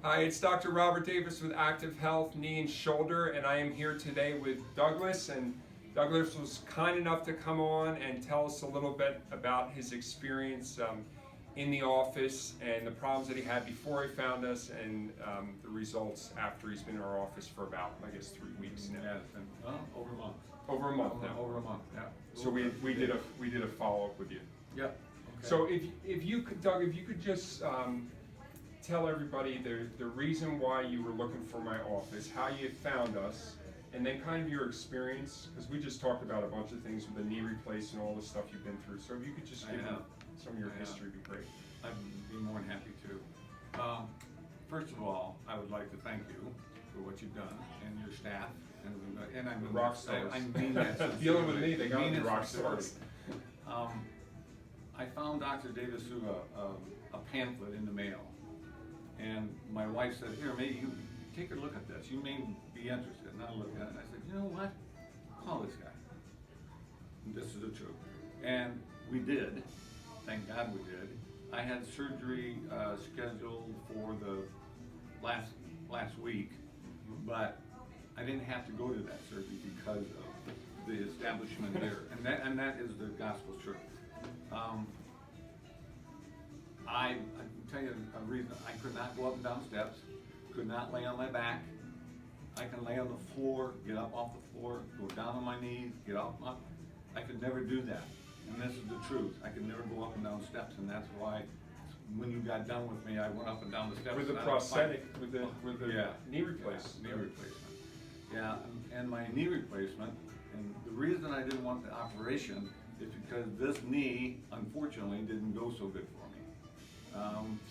Hi, it's Dr. Robert Davis with Active Health, Knee and Shoulder, and I am here today with Douglas. And Douglas was kind enough to come on and tell us a little bit about his experience in the office and the problems that he had before he found us, and the results after he's been in our office for about, I guess, 3 weeks now. Yeah, it's been over a month. Over a month now. Over a month, yeah. So we did a follow up with you. Yep. Okay. So if you could, Doug, if you could just tell everybody the reason why you were looking for my office, how you found us, and then kind of your experience, because we just talked about a bunch of things with the knee replacement and all the stuff you've been through. So if you could just give me some of your history, would be great. I'd be more than happy to. First of all, I would like to thank you for what you've done and your staff. And I mean, rock stars. I mean that sincerely. Dealing with me, they got me rock sincerely. stars. I found Dr. Davis through a pamphlet in the mail. And my wife said, here, maybe you take a look at this. You may be interested. And I looked at it and I said, you know what? Call this guy. And this is the truth. And we did. Thank God we did. I had surgery scheduled for the last week, but I didn't have to go to that surgery because of the establishment there. And that is the gospel truth. I can tell you a reason. I could not go up and down steps, could not lay on my back. I can lay on the floor, get up off the floor, go down on my knees, get up. I could never do that. And this is the truth. I could never go up and down steps, and that's why when you got done with me, I went up and down the steps. With the prosthetic, with the knee replacement. Yeah, knee replacement. Yeah, and my knee replacement, and the reason I didn't want the operation is because this knee, unfortunately, didn't go so good for me.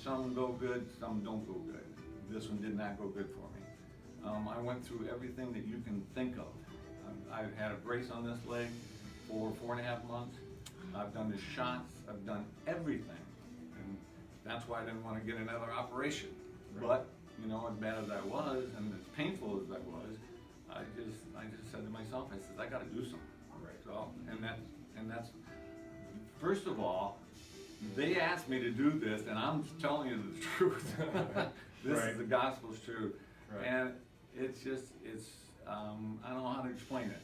Some go good, some don't go good. This one did not go good for me. I went through everything that you can think of. I've had a brace on this leg for 4.5 months. I've done the shots, I've done everything. And that's why I didn't want to get another operation. Right. But, you know, as bad as I was, and as painful as I was, I just said to myself, I said, I gotta do something. Right. So, and that's, first of all, they asked me to do this, and I'm telling you the truth. This Right. is the gospel's truth. Right. And it's just, I don't know how to explain it.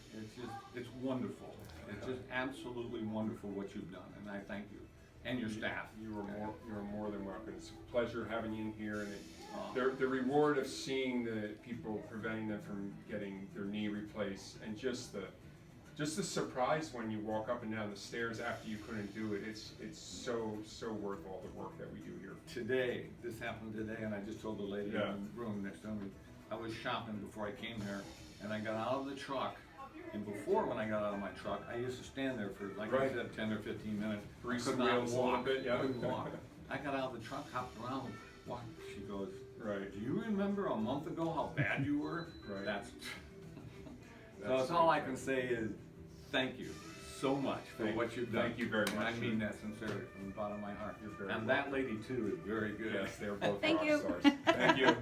It's wonderful. It's just absolutely wonderful what you've done, and I thank you. And your staff. You are more than welcome. It's a pleasure having you in here, and the reward of seeing the people, preventing them from getting their knee replaced, and just the surprise when you walk up and down the stairs after you couldn't do it. It's so worth all the work that we do here. Today, this happened today, and I just told the lady in the room next to me, I was shopping before I came here, and I got out of the truck. And before, when I got out of my truck, I used to stand there for, like I said, 10 or 15 minutes. Grease the wheels a little bit, yeah. Couldn't walk. I got out of the truck, hopped around, walked. She goes, Right. do you remember a month ago how bad you were? Right. That's so that's all I can say is thank you so much for what you've done. Thank you very much. And I mean that sincerely from the bottom of my heart. You're very And welcome. that lady too is very good. Yes, they're both Thank rock you. stars. Thank you.